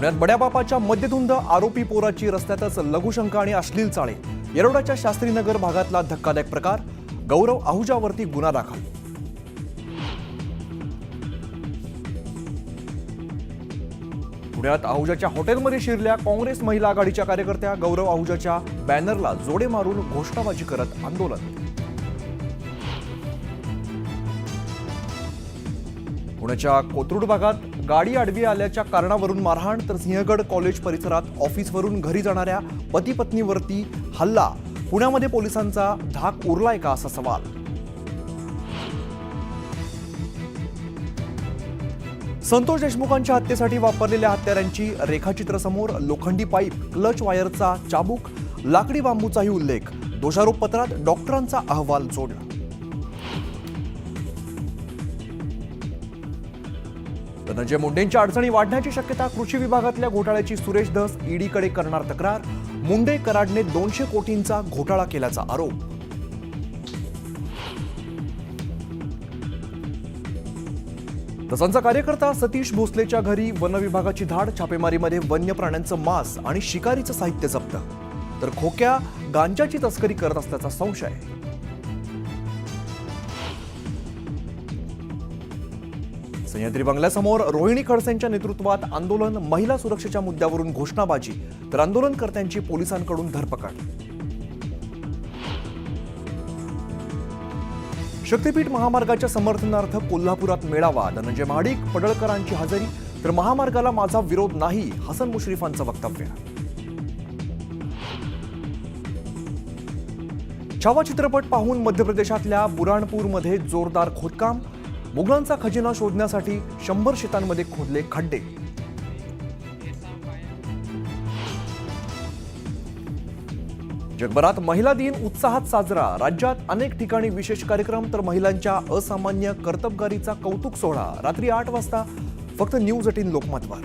पुण्यात बड्या बापाच्या मद्यधुंद आरोपी पोराची रस्त्यातच लघुशंका आणि अश्लील चाळे। येरवड्याच्या शास्त्रीनगर भागातला धक्कादायक प्रकार। गौरव आहुजावरती गुन्हा दाखल। पुण्यात आहुजाच्या हॉटेलमध्ये शिरल्या काँग्रेस महिला आघाडीच्या कार्यकर्त्या। गौरव आहुजाच्या बॅनरला जोडे मारून घोषणाबाजी करत आंदोलन। पुण्याच्या कोथरूड भागात गाडी आडवी आल्याच्या कारणावरून मारहाण, तर सिंहगड कॉलेज परिसरात ऑफिसवरून घरी जाणाऱ्या पती पत्नीवरती हल्ला। पुण्यामध्ये पोलिसांचा धाक उरलाय का असा सवाल। संतोष देशमुखांच्या हत्येसाठी वापरलेल्या हत्यारांची रेखाचित्र समोर। लोखंडी पाईप, क्लच वायरचा चाबूक, लाकडी बांबूचाही उल्लेख। दोषारोपपत्रात डॉक्टरांचा अहवाल जोडला। धनंजय मुंडेंच्या अडचणी वाढण्याची शक्यता। कृषी विभागातल्या घोटाळ्याची सुरेश धस ईडीकडे करणार तक्रार। मुंडे कराडने 200 कोटींचा घोटाळा केल्याचा आरोप। तसांचा कार्यकर्ता सतीश भोसलेच्या घरी वन विभागाची धाड। छापेमारीमध्ये वन्य प्राण्यांचं मांस आणि शिकारीचं साहित्य जप्त, तर खोक्या गांजाची तस्करी करत असल्याचा संशय। सह्याद्री बंगल्यासमोर रोहिणी खडसेंच्या नेतृत्वात आंदोलन। महिला सुरक्षेच्या मुद्द्यावरून घोषणाबाजी, तर आंदोलनकर्त्यांची पोलिसांकडून धरपकड। शक्तीपीठ महामार्गाच्या समर्थनार्थ कोल्हापुरात मेळावा। धनंजय महाडिक, पडळकरांची हजेरी, तर महामार्गाला माझा विरोध नाही, हसन मुश्रीफांचं वक्तव्य। छावा चित्रपट पाहून मध्य प्रदेशातल्या बुराणपूरमध्ये जोरदार खोदकाम। मुघलांचा खजिना शोधण्यासाठी 100 शेतांमध्ये खोदले खड्डे। जगभरात महिला दिन उत्साहात साजरा। राज्यात अनेक ठिकाणी विशेष कार्यक्रम, तर महिलांच्या असामान्य कर्तबगारीचा कौतुक सोहळा। रात्री 8 वाजता फक्त न्यूज 18 लोकमतवर।